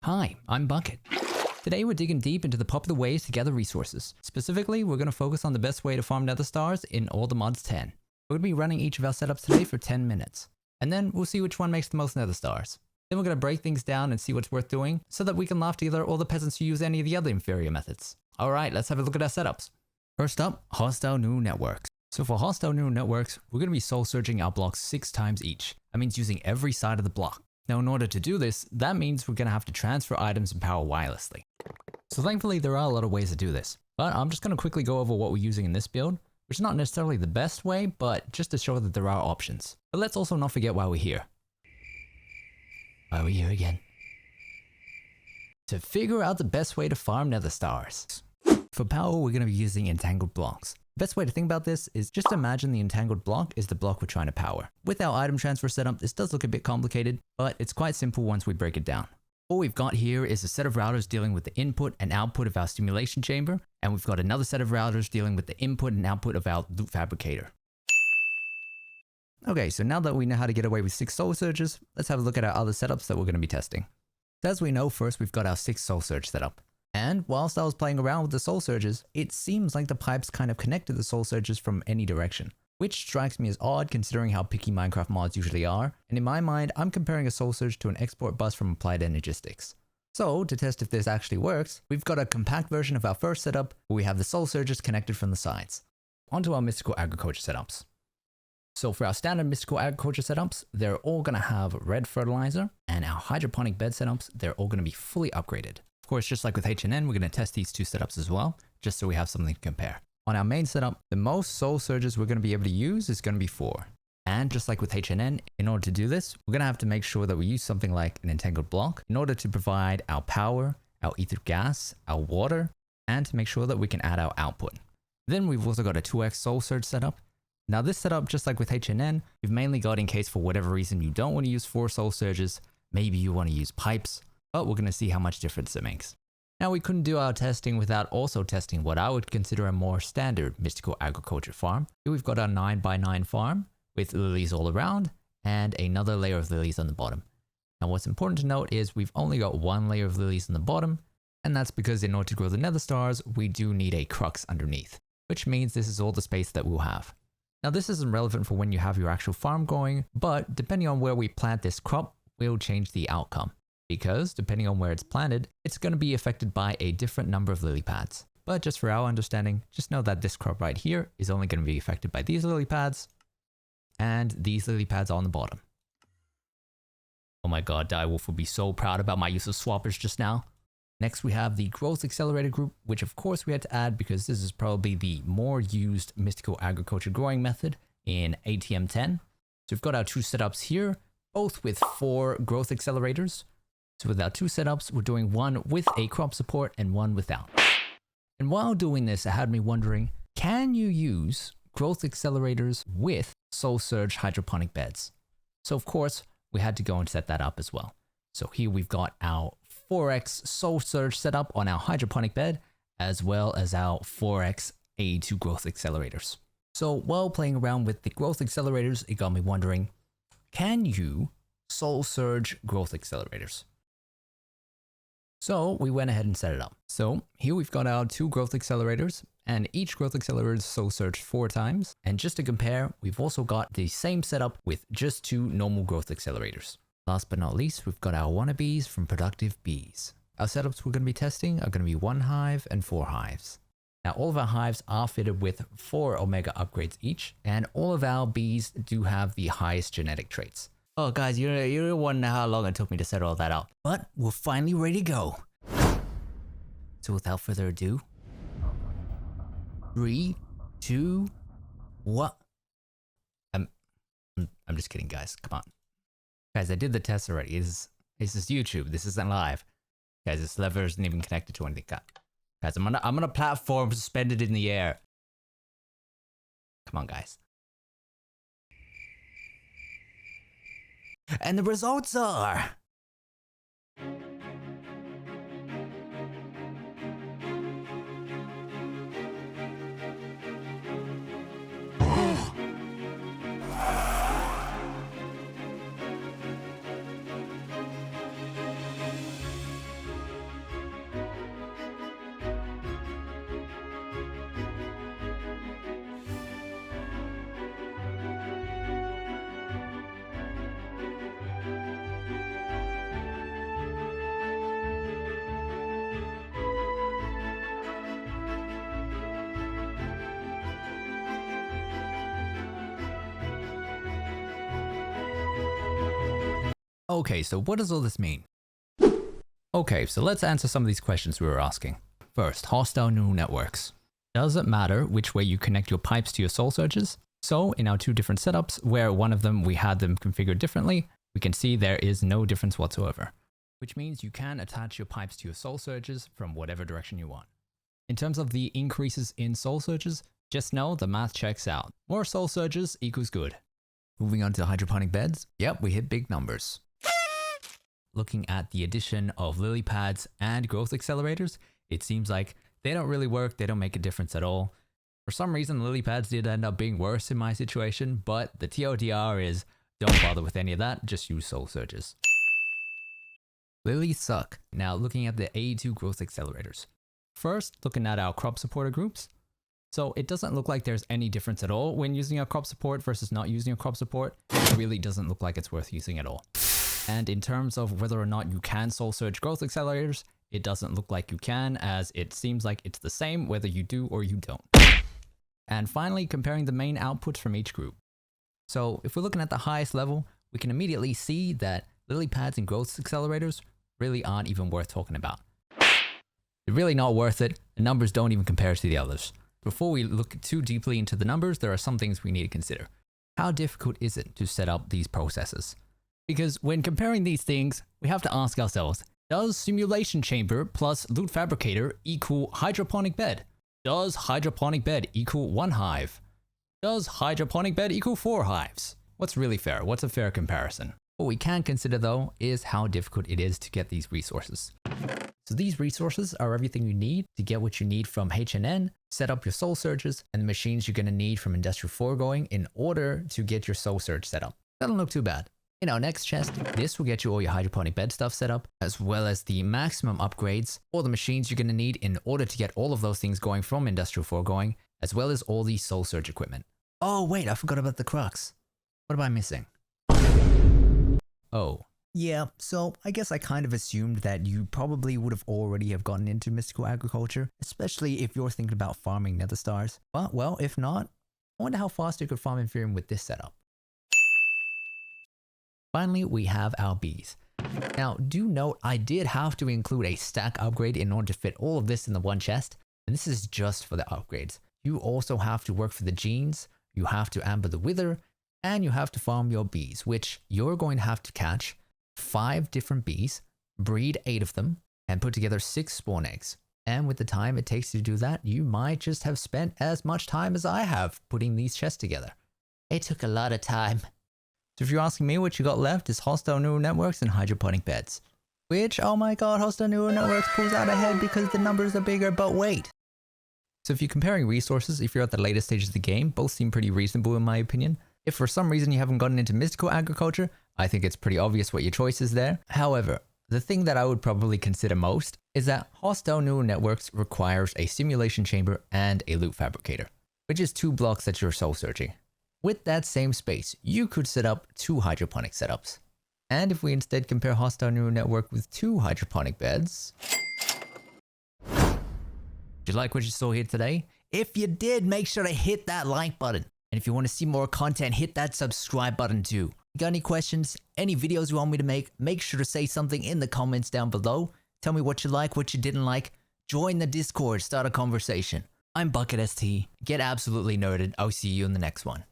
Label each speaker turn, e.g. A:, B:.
A: Hi, I'm Bucket. Today we're digging deep into the popular ways to gather resources. Specifically, we're going to focus on the best way to farm Nether Stars in allthemods 10. We're going to be running each of our setups today for 10 minutes. And then we'll see which one makes the most Nether Stars. Then we're going to break things down and see what's worth doing, so that we can laugh together all the peasants who use any of the other inferior methods. Alright, let's have a look at our setups. First up, hostile neural networks. So for hostile neural networks, we're going to be soul searching our blocks 6 times each. That means using every side of the block. Now in order to do this, that means we're going to have to transfer items and power wirelessly. So thankfully there are a lot of ways to do this, but I'm just going to quickly go over what we're using in this build, which is not necessarily the best way, but just to show that there are options. But let's also not forget why we're here. Why we're here again. To figure out the best way to farm Nether Stars. For power, we're going to be using entangled blocks. The best way to think about this is just imagine the entangled block is the block we're trying to power. With our item transfer setup, this does look a bit complicated, but it's quite simple once we break it down. All we've got here is a set of routers dealing with the input and output of our stimulation chamber, and we've got another set of routers dealing with the input and output of our loot fabricator. Okay, so now that we know how to get away with 6 soul surges, let's have a look at our other setups that we're going to be testing. So as we know, first we've got our 6 soul surge setup. And whilst I was playing around with the soul surges, it seems like the pipes kind of connected the soul surges from any direction, which strikes me as odd considering how picky Minecraft mods usually are, and in my mind, I'm comparing a soul surge to an export bus from applied energistics. So, to test if this actually works, we've got a compact version of our first setup, where we have the soul surges connected from the sides. Onto our mystical agriculture setups. So for our standard mystical agriculture setups, they're all going to have red fertilizer, and our hydroponic bed setups, they're all going to be fully upgraded. Of course, just like with HNN, we're going to test these 2 setups as well, just so we have something to compare. On our main setup, the most soul surges we're going to be able to use is going to be 4. And just like with HNN, in order to do this, we're going to have to make sure that we use something like an entangled block in order to provide our power, our ether gas, our water, and to make sure that we can add our output. Then we've also got a 2x soul surge setup. Now this setup, just like with HNN, we've mainly got in case for whatever reason you don't want to use 4 soul surges, maybe you want to use pipes, but we're going to see how much difference it makes. Now we couldn't do our testing without also testing what I would consider a more standard mystical agriculture farm. Here we've got our 9x9 farm with lilies all around and another layer of lilies on the bottom. Now what's important to note is we've only got 1 layer of lilies on the bottom, and that's because in order to grow the Nether Stars, we do need a crux underneath, which means this is all the space that we'll have. Now this isn't relevant for when you have your actual farm going, but depending on where we plant this crop, will change the outcome. Because depending on where it's planted, it's going to be affected by a different number of lily pads. But just for our understanding, just know that this crop right here is only going to be affected by these lily pads, and these lily pads on the bottom. Oh my god, Direwolf will be so proud about my use of swappers just now. Next we have the growth accelerator group, which of course we had to add because this is probably the more used mystical agriculture growing method in ATM 10. So we've got our 2 setups here, both with 4 growth accelerators. So with our 2 setups, we're doing one with a crop support and one without. And while doing this, it had me wondering, can you use growth accelerators with soul surge hydroponic beds? So of course, we had to go and set that up as well. So here we've got our 4x soul surge setup on our hydroponic bed, as well as our 4x A2 growth accelerators. So while playing around with the growth accelerators, it got me wondering, can you soul surge growth accelerators? So we went ahead and set it up. So here we've got our 2 growth accelerators, and each growth accelerator is soul surged 4 times. And just to compare, we've also got the same setup with just 2 normal growth accelerators. Last but not least, we've got our WannaBees from Productive Bees. Our setups we're going to be testing are going to be 1 hive and 4 hives. Now all of our hives are fitted with 4 omega upgrades each, and all of our bees do have the highest genetic traits. Oh guys, you don't want to know how long it took me to set all that up. But we're finally ready to go. So without further ado, 3, 2, 1. I'm just kidding, guys. Come on. Guys, I did the test already. This is YouTube. This isn't live. Guys, this lever isn't even connected to anything. Guys, I'm on a platform suspended in the air. Come on, guys. And the results are... Okay, so what does all this mean? Okay, so let's answer some of these questions we were asking. First, hostile neural networks. Does it matter which way you connect your pipes to your soul surges? So in our two different setups, where one of them we had them configured differently, we can see there is no difference whatsoever. Which means you can attach your pipes to your soul surges from whatever direction you want. In terms of the increases in soul surges, just know the math checks out. More soul surges equals good. Moving on to hydroponic beds, yep, we hit big numbers. Looking at the addition of lilypads and growth accelerators, it seems like they don't really work, they don't make a difference at all. For some reason, lilypads did end up being worse in my situation, but the TLDR is don't bother with any of that, just use soul surges. Lilies suck. Now looking at the A2 growth accelerators. First, looking at our crop supporter groups. So it doesn't look like there's any difference at all when using a crop support versus not using a crop support. It really doesn't look like it's worth using at all. And in terms of whether or not you can soul surge growth accelerators, it doesn't look like you can, as it seems like it's the same whether you do or you don't. And finally, comparing the main outputs from each group. So if we're looking at the highest level, we can immediately see that lilypads and growth accelerators really aren't even worth talking about. They're really not worth it. The numbers don't even compare to the others. Before we look too deeply into the numbers, there are some things we need to consider. How difficult is it to set up these processes? Because when comparing these things, we have to ask ourselves, does simulation chamber plus loot fabricator equal hydroponic bed? Does hydroponic bed equal 1 hive? Does hydroponic bed equal 4 hives? What's really fair? What's a fair comparison? What we can consider though is how difficult it is to get these resources. So these resources are everything you need to get what you need from HNN, set up your soul surges, and the machines you're going to need from industrial foregoing in order to get your soul surge set up. Doesn't look too bad. In our next chest, this will get you all your hydroponic bed stuff set up, as well as the maximum upgrades, all the machines you're going to need in order to get all of those things going from industrial foregoing, as well as all the soul surge equipment. Oh wait, I forgot about the crux. What am I missing? Oh. Yeah, so I guess I kind of assumed that you probably would have already have gotten into mystical agriculture, especially if you're thinking about farming Nether Stars. But well, if not, I wonder how fast you could farm Inferium with this setup. Finally, we have our bees. Now, do note I did have to include a stack upgrade in order to fit all of this in the one chest, and this is just for the upgrades. You also have to work for the genes, you have to amber the wither, and you have to farm your bees, which you're going to have to catch 5 different bees, breed 8 of them, and put together 6 spawn eggs. And with the time it takes to do that, you might just have spent as much time as I have putting these chests together. It took a lot of time. So if you're asking me, what you got left is hostile neural networks and hydroponic beds. Which, oh my god, hostile neural networks pulls out ahead because the numbers are bigger, but wait. So if you're comparing resources, if you're at the later stages of the game, both seem pretty reasonable in my opinion. If for some reason you haven't gotten into mystical agriculture, I think it's pretty obvious what your choice is there. However, the thing that I would probably consider most is that hostile neural networks requires a simulation chamber and a loot fabricator, which is 2 blocks that you're soul searching. With that same space, you could set up 2 hydroponic setups. And if we instead compare hostile neural network with 2 hydroponic beds... Did you like what you saw here today? If you did, make sure to hit that like button. And if you want to see more content, hit that subscribe button too. Got any questions, any videos you want me to make sure to say something in the comments down below. Tell me what you like, what you didn't like. Join the Discord, start a conversation. I'm BucketSt. Get absolutely nerded. I'll see you in the next one.